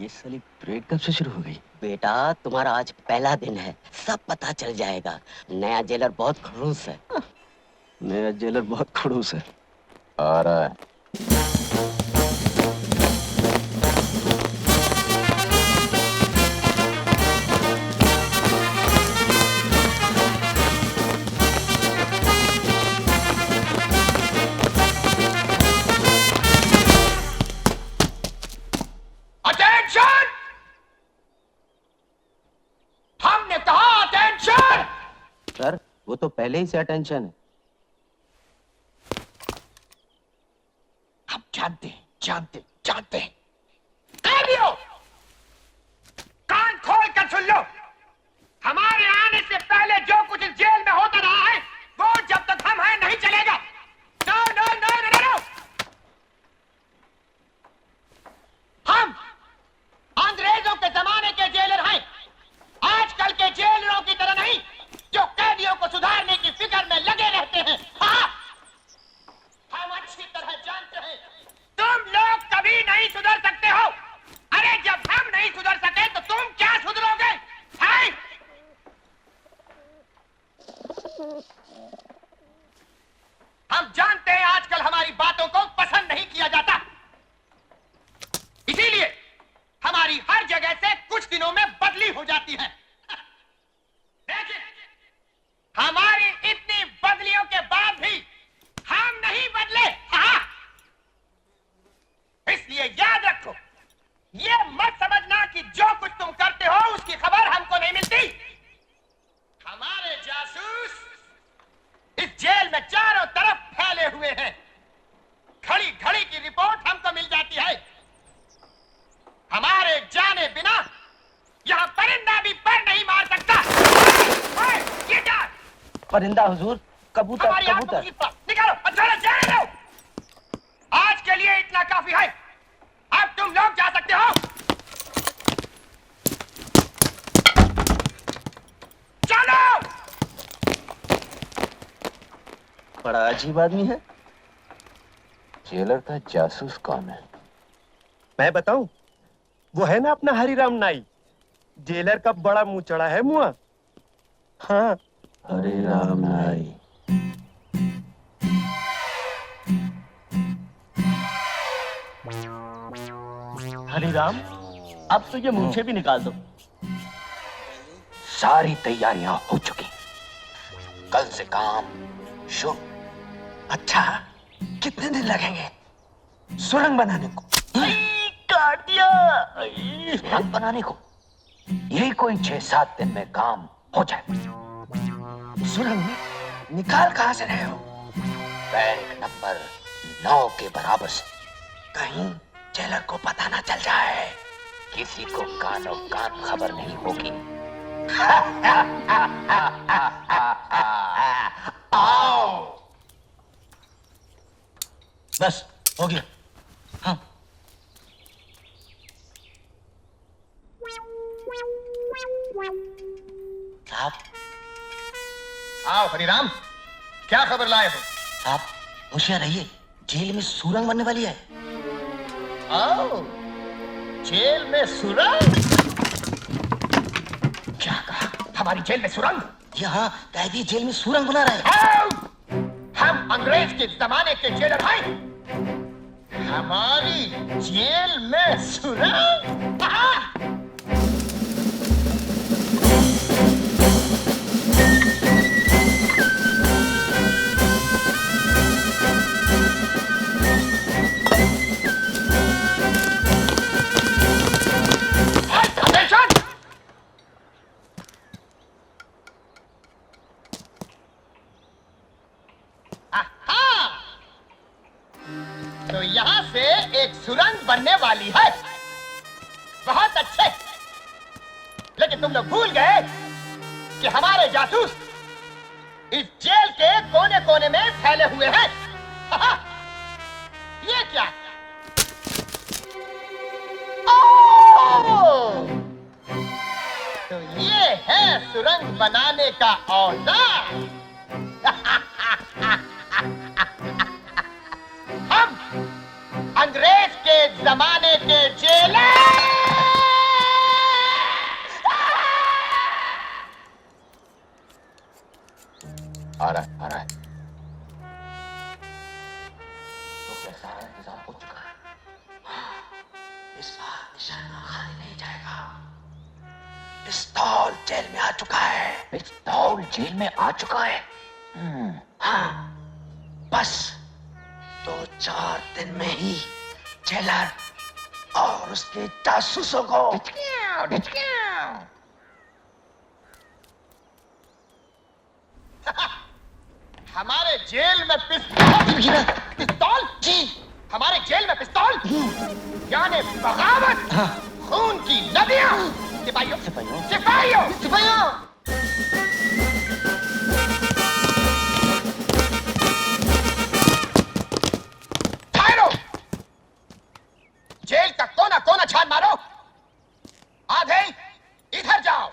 ये साली परेड कब से शुरू हो गई? बेटा तुम्हारा आज पहला दिन है, सब पता चल जाएगा। नया जेलर बहुत खड़ूस है। नया जेलर बहुत खड़ूस है। आ रहा है। सर, वो तो पहले ही से अटेंशन है। हम जानते हैं। कैदियों, कान खोल कर सुन लो। हमारे आने से पहले जो कुछ इस जेल में होता रहा है, वो जब तक हम हैं नहीं चलेगा। No no no no no. हम अंग्रेजों के जमाने के जेलर हैं, आजकल के जेलरों की तरह नहीं, जो कैदियों को सुधारने की फिक्र में लगे रहते हैं। हाँ, हम अच्छी तरह जानते हैं तुम लोग कभी नहीं सुधर सकते हो। अरे जब हम नहीं सुधर सके तो तुम क्या सुधरोगे? हैं? हम जानते हैं आजकल हमारी बातों को पसंद नहीं किया जाता, इसीलिए हमारी हर जगह से कुछ दिनों में बदली हो जाती है। देखिए, हमारी इतनी बदलियों के बाद भी हम नहीं बदले। हाँ? इसलिए याद रखो, ये मत समझना कि जो कुछ तुम करते हो उसकी खबर हमको नहीं मिलती। हमारे जासूस इस जेल में चारों तरफ फैले हुए हैं। घड़ी घड़ी की रिपोर्ट हमको मिल जाती है। हमारे जाने बिना यहां परिंदा भी पर नहीं मार सकता। ये क्या? परिंदा हुजूर, कबूतर कबूतर। निकालो, अच्छा जाने दो। आज के लिए इतना काफी है, अब तुम लोग जा सकते हो। चलो। बड़ा अजीब आदमी है। जेलर का जासूस कौन है? मैं बताऊं? वो है ना अपना हरिराम नाई, जेलर का बड़ा मुंह चढ़ा है मुआ। हाँ, हरिराम नाई। हरिराम, अब तो ये मूंछें भी निकाल दो। सारी तैयारियां हो चुकी, कल से काम शुरू। अच्छा, कितने दिन लगेंगे सुरंग बनाने को? काट दिया। सुरंग बनाने को यही कोई 6-7 दिन में काम हो जाए। सुरंग निकाल कहां से रहे हो? बैरिक नंबर 9 के बराबर से। कहीं जेलर को पता ना चल जाए। किसी को कानो कान खबर नहीं होगी। आओ। बस हो गया। हाँ। साहब। आओ हरिराम, क्या खबर लाए हो? साहब, होशियार रहिए, जेल में सुरंग बनने वाली है। आओ, जेल में सुरंग? क्या कहा? हमारी जेल में सुरंग? यहाँ कैदी जेल में सुरंग बना रहे हैं। आओ! हम अंग्रेज के जमाने के जेलर हैं। हमारी जेल में सुरंग? तो यहां से एक सुरंग बनने वाली है। बहुत अच्छे, लेकिन तुम लोग भूल गए कि हमारे जासूस इस जेल के कोने कोने में फैले हुए हैं। ये क्या? तो ये है सुरंग बनाने का औजार। हम अंग्रेज के जमाने के जेलर। सारा इंतजाम हो चुका है। इस बार निशाना खाली नहीं जाएगा। पिस्तौल जेल में आ चुका है। पिस्तौल जेल में आ चुका है। हाँ, बस 2-4 दिन में ही जेलर और उसके जासूसों को हमारे जेल में पिस्तौल जी, हमारे जेल में पिस्तौल यानी बगावत, खून की नदियां। सिपाहियों सिपाहियों सिपाहियों सिपाहियों ठहरो, जेल का कोना कोना छान मारो। आधे इधर जाओ,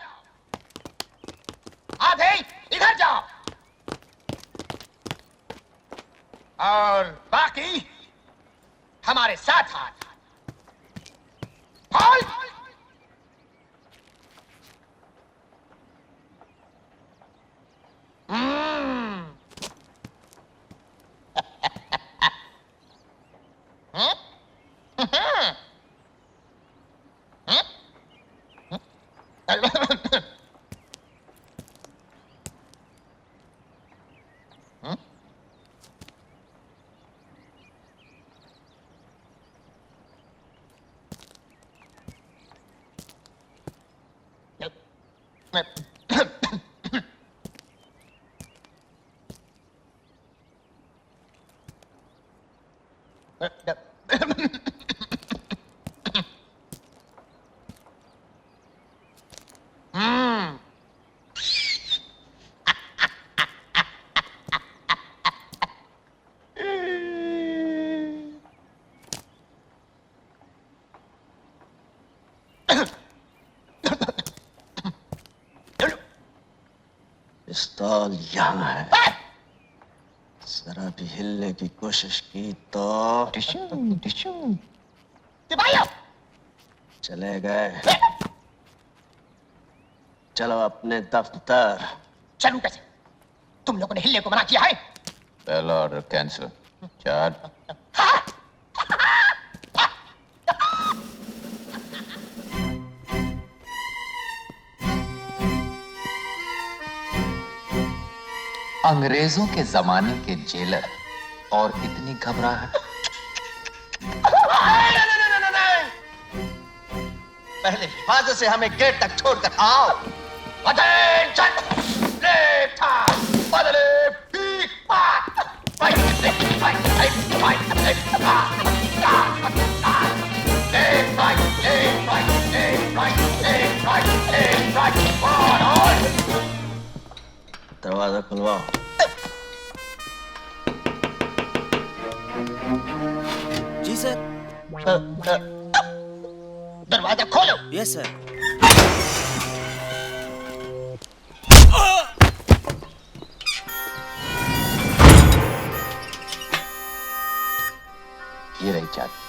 आधे इधर जाओ और बाकी हमारे साथ हाथ। बोल। पिस्तौल यहाँ है। जरा भी हिलने की कोशिश की तो सिपाहियों चले गए। चलो अपने दफ्तर। चलूं कैसे? तुम लोगों ने हिलने को मना किया है। पहला ऑर्डर कैंसिल। चार्ज। अंग्रेजों के जमाने के जेलर और इतनी घबराहट। पहले हिफाजत से हमें गेट तक छोड़कर आओ। अटेंशन, लेफ्ट हैंड, बदले पीक पाक, right left right right right left right on. दरवाजा खुलवाओ। जी सर। दरवाजा खोलो। Yes sir. ये रही चाबी।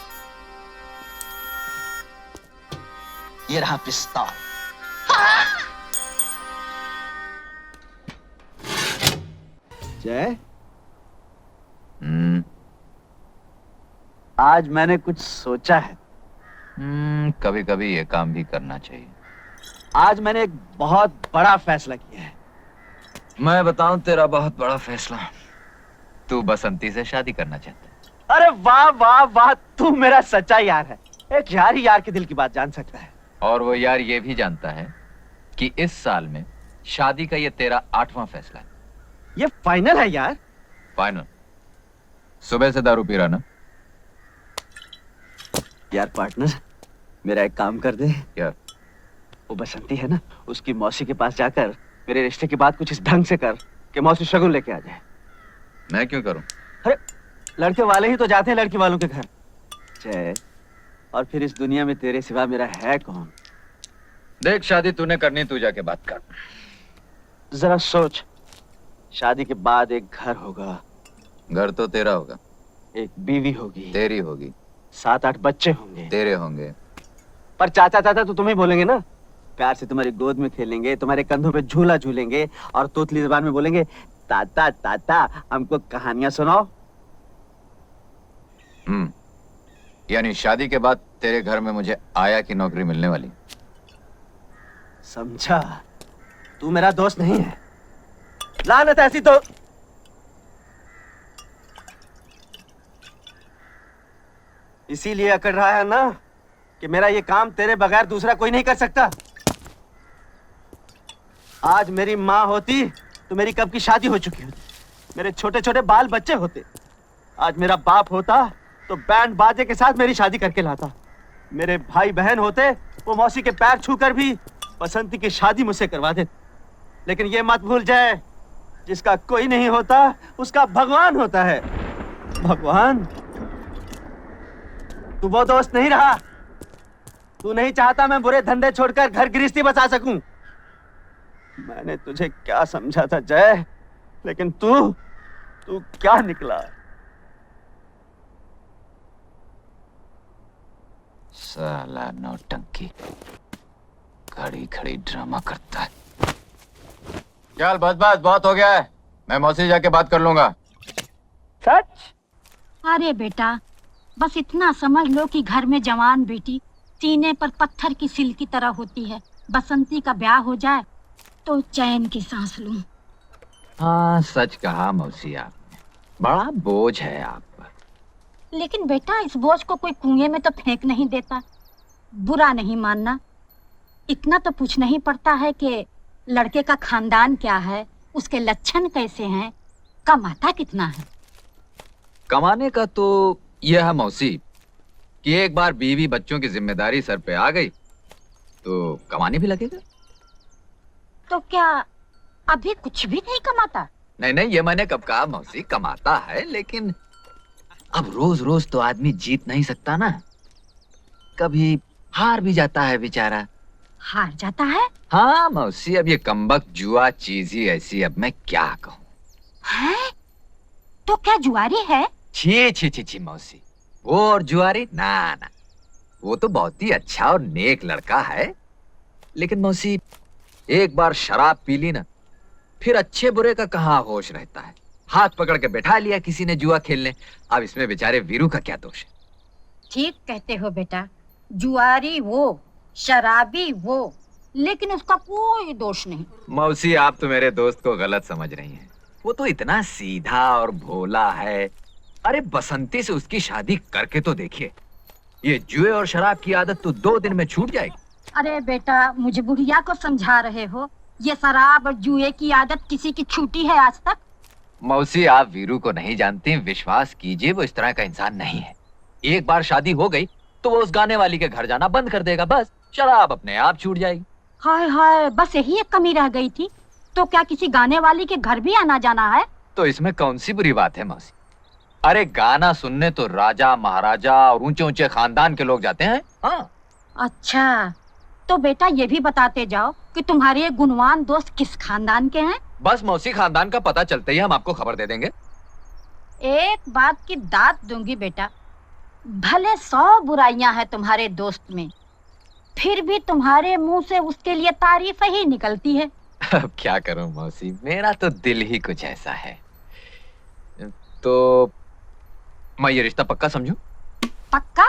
ये रहा पिस्तौल। जय, आज मैंने कुछ सोचा है। कभी कभी ये काम भी करना चाहिए। आज मैंने एक बहुत बड़ा फैसला किया है। मैं बताऊं तेरा बहुत बड़ा फैसला। तू बसंती से शादी करना चाहता है। अरे वाह वाह वाह, तू मेरा सच्चा यार है। एक यार ही यार के दिल की बात जान सकता है। और वो यार ये भी जानता है कि इस साल में शादी का ये तेरा 8वां फैसला है। ये फाइनल है यार। फाइनल। सुबह से दारू पी रहा ना? यार पार्टनर, मेरा एक काम कर दे। यार वो बसंती है ना, उसकी मौसी के पास जाकर मेरे रिश्ते की बात कुछ इस ढंग से कर कि मौसी शगुन लेके आ जाए। मैं क्यों करूं? अरे लड़के वाले ही तो जाते हैं लड़की वालों के घर। जय, और फिर इस दुनिया में तेरे सिवा मेरा है कौन? देख, शादी तूने करनी, तू जाके बात कर। जरा सोच, शादी के बाद एक घर होगा, घर तो तेरा होगा, एक बीवी होगी, तेरी होगी, 7-8 बच्चे होंगे। तेरे होंगे। पर चाचा चाचा तो तुम्हें बोलेंगे ना। प्यार से तुम्हारी गोद में खेलेंगे, तुम्हारे कंधों पे झूला झूलेंगे और तोतली जुबान में बोलेंगे, ताता ताता हमको कहानियां सुनाओ। यानी शादी के बाद तेरे घर में मुझे आया की नौकरी मिलने वाली। समझा, तू मेरा दोस्त नहीं है। लानत ऐसी तो इसीलिए अकड़ रहा है ना कि मेरा ये काम तेरे बगैर दूसरा कोई नहीं कर सकता। आज मेरी माँ होती तो मेरी कब की शादी हो चुकी होती, मेरे छोटे छोटे बाल बच्चे होते। आज मेरा बाप होता तो बैंड बाजे के साथ मेरी शादी करके लाता। मेरे भाई बहन होते वो मौसी के पैर छूकर भी बसंती की शादी मुझसे करवा देते। लेकिन ये मत भूल जाए, जिसका कोई नहीं होता उसका भगवान होता है। भगवान, तू वो दोस्त नहीं रहा। तू नहीं चाहता मैं बुरे धंधे छोड़कर घर गृहस्थी बसा सकूं। मैंने तुझे क्या समझा था जय, लेकिन तू क्या निकला। साला नौटंकी, खड़ी खड़ी ड्रामा करता है। चल बस बस, बहुत हो गया है। मैं मौसी जाके बात कर लूंगा। सच? अरे बेटा, बस इतना समझ लो कि घर में जवान बेटी सीने पर पत्थर की सिल की तरह होती है। बसंती का ब्याह हो जाए तो चैन की सांस लूं। हाँ, सच कहा मौसी आपने। बड़ा बोझ है आप पर। लेकिन बेटा, इस बोझ को कोई कुएं में तो फेंक नहीं देता। बुरा नहीं मानना, इतना तो पूछना ही पड़ता है कि लड़के का खानदान क्या है, उसके लक्षण कैसे हैं, कमाता कितना है। कमाने का तो यह है मौसी कि एक बार बीवी बच्चों की जिम्मेदारी सर पे आ गई तो कमाने भी लगेगा। तो क्या अभी कुछ भी नहीं कमाता? नहीं नहीं, ये मैंने कब कहा मौसी, कमाता है, लेकिन अब रोज रोज तो आदमी जीत नहीं सकता ना। कभी हार भी जाता है बेचारा। हार जाता है? हाँ मौसी, अब ये कमबख्त जुआ चीज ही ऐसी, अब मैं क्या कहूँ। हैं? तो क्या जुआरी है? छी छी छी छी मौसी, वो और जुआरी ना ना, वो तो बहुत ही अच्छा और नेक लड़का है। लेकिन मौसी, एक बार शराब पी ली ना, फिर अच्छे बुरे का कहाँ होश रहता है। हाथ पकड़ के बैठा लिया किसी ने जुआ खेलने। अब इसमें बेचारे वीरू का क्या दोष है। ठीक कहते हो बेटा, जुआरी वो, शराबी वो, लेकिन उसका कोई दोष नहीं। मौसी, आप तो मेरे दोस्त को गलत समझ रही हैं। वो तो इतना सीधा और भोला है। अरे बसंती से उसकी शादी करके तो देखिए, ये जुए और शराब की आदत तो 2 दिन में छूट जाएगी। अरे बेटा, मुझे बुढ़िया को समझा रहे हो? ये शराब और जुए की आदत किसी की छूटी है आज तक? मौसी, आप वीरू को नहीं जानती, विश्वास कीजिए वो इस तरह का इंसान नहीं है। एक बार शादी हो गई तो वो उस गाने वाली के घर जाना बंद कर देगा, बस शराब अपने आप छूट जाएगी। हाय हाय, बस यही एक कमी रह गई थी। तो क्या किसी गाने वाली के घर भी आना जाना है? तो इसमें कौन सी बुरी बात है मौसी? अरे गाना सुनने तो राजा महाराजा और ऊंचे ऊंचे खानदान के लोग जाते हैं। हाँ। अच्छा, तो बेटा ये भी बताते जाओ कि तुम्हारे ये गुणवान दोस्त किस खानदान के हैं? बस मौसी, खानदान का पता चलते ही हम आपको खबर दे देंगे। एक बात की दात दूंगी बेटा, भले 100 बुराइयां हैं तुम्हारे दोस्त में, फिर भी तुम्हारे मुंह से उसके लिए तारीफ ही निकलती है। अब क्या करूं मौसी, मेरा तो दिल ही कुछ ऐसा है। तो मैं ये रिश्ता पक्का समझूं? पक्का?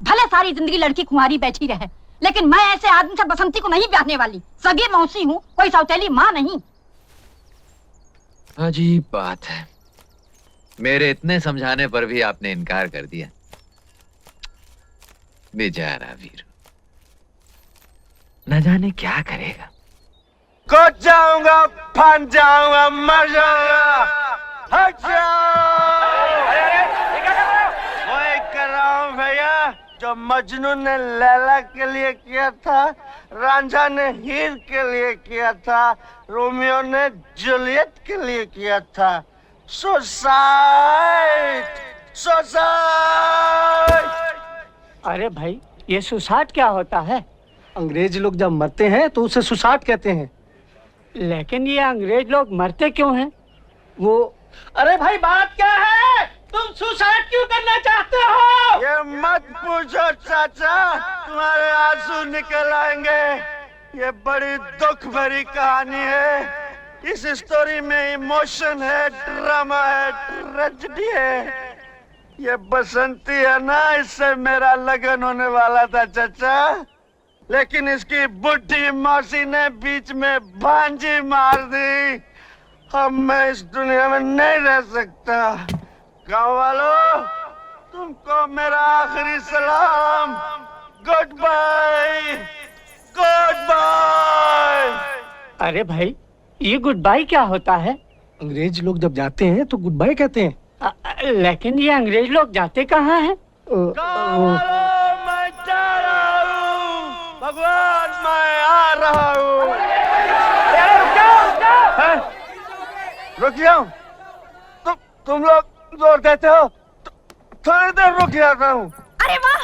भले सारी जिंदगी लड़की कुंवारी बैठी रहे, लेकिन मैं ऐसे आदमी से बसंती को नहीं ब्याहने वाली। सगी मौसी हूँ, कोई सौतेली माँ नहीं। अजीब बात है, मेरे इतने समझाने पर भी आपने इनकार कर दिया। बेचारा वीरू, न जाने क्या करेगा। कूद जाऊंगा, फन जाऊंगा, मर जाऊंगा। हट जाओ! वही कर रहा हूँ भैया जो मजनू ने लैला के लिए किया था, रांझा ने हीर के लिए किया था, रोमियो ने जूलियट के लिए किया था। सुसाइड! सुसाइड! अरे भाई, ये सुसाइड क्या होता है? अंग्रेज लोग जब मरते हैं तो उसे सुसाइड कहते हैं। लेकिन ये अंग्रेज लोग मरते क्यों हैं? वो, अरे भाई बात क्या है? तुम सुसाइड क्यों करना चाहते हो? ये मत पूछो चाचा, तुम्हारे आंसू निकल आएंगे। ये बड़ी दुख भरी कहानी है। इस स्टोरी में इमोशन है, ड्रामा है, ट्रेजेडी है। ये बसंती है ना, इससे मेरा लगन होने वाला था चाचा, लेकिन इसकी बुढ़ी मौसी ने बीच में भांजी मार दी। अब मैं इस दुनिया में नहीं रह सकता। गाँव वालों, तुमको मेरा आखिरी सलाम। Goodbye, goodbye. अरे भाई, ये गुड बाय क्या होता है? अंग्रेज लोग जब जाते हैं तो गुड बाय कहते हैं। लेकिन ये अंग्रेज लोग जाते कहाँ हैं? गाँव वालों, मैं जा रहा हूँ। भगवान, मैं आ रहा हूँ। रुक जाओ। तुम लोग जोर देते हो, थोड़ी देर रुक जाता हूँ। अरे वाह!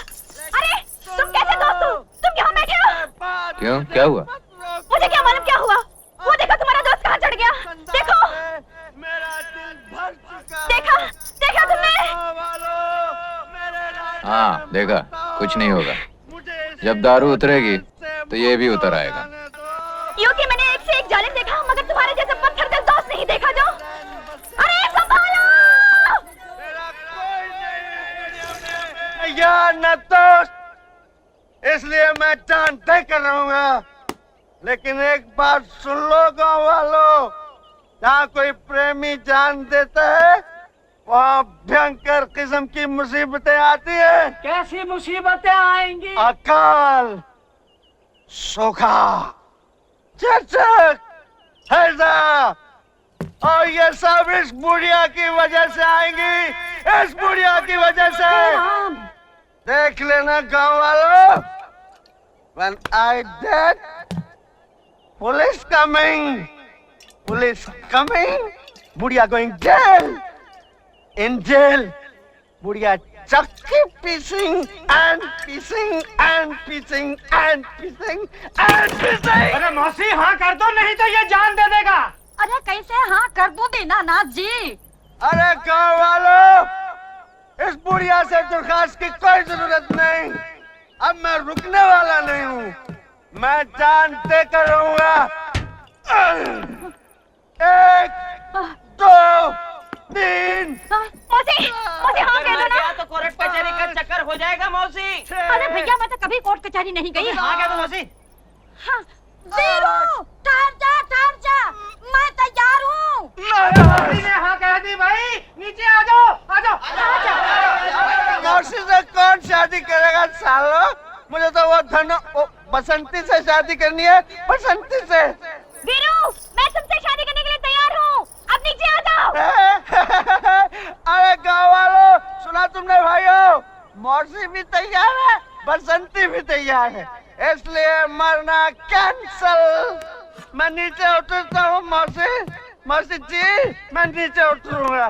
अरे तुम कैसे दोस्त हो? तुम यहाँ बैठे हो? क्यों, क्या हुआ? मुझे क्या मालूम क्या हुआ? वो देखो तुम्हारा दोस्त कहाँ चढ़ गया। देखो, मेरा दिल भर चुका। देखा, देखा तुमने? हाँ देखा, कुछ नहीं होगा। जब दारू उतरेगी तो ये भी उतर आएगा। क्योंकि मैंने एक से एक जालिम देखा, मगर तुम्हारे जैसे पत्थर दिल दोस्त नहीं देखा जो। अरे संभालो! यार न दोस्त, इसलिए मैं जान तय कर रहूंगा। लेकिन एक बात सुन लो गाँव वालों, जहाँ कोई प्रेमी जान देता है, वहाँ भयंकर किस्म की मुसीबतें आती है। कैसी मुसीबतें आएंगी? अकाल, सूखा, चचक, हैजा, और ये सब इस बुढ़िया की वजह से आएंगी। इस बुढ़िया की वजह से। देख लेना गाँव वालों, when I dead, police coming, police coming, बुढ़िया going jail, in jail, बुढ़िया चक्की pissing and pissing and pissing and pissing and pissing। अरे मौसी, हाँ कर दो, नहीं तो ये जान दे देगा। अरे कैसे हाँ कर दो दीनानाथ जी? अरे गाँव वालों, इस बुढ़िया से दरखास्त की कोई जरूरत नहीं। अब मैं रुकने वाला नहीं हूँ, मैं जान दे कर रहूंगा। 1, 2, 3। मौसी, मौसी हाँ कह दो ना। तो कोर्ट कचहरी का चक्कर हो जाएगा मौसी। अरे भैया, मैं तो कभी कोर्ट कचहरी नहीं गई। हाँ कह दो मौसी। हाँ, वीरू, ठहर जा, मैं तैयार हूँ। मौसी ने हाँ कह दी भाई, नीचे आ जाओ, आ जाओ। मौसी से कौन शादी करेगा सालो? मुझे तो वो बसंती से शादी करनी है, बसंती से। वीरू, मैं तुमसे शादी करने के लिए तैयार हूँ। अब नीचे आ जाओ। अरे गाँव वालों, सुना तुमने भाइयों? मौसी भी तैयार है, बसंती भी तैयार है, इसलिए मरना कैंसल। मैं नीचे उतरता हूँ मौसी। मौसी जी, मैं नीचे उतरूंगा।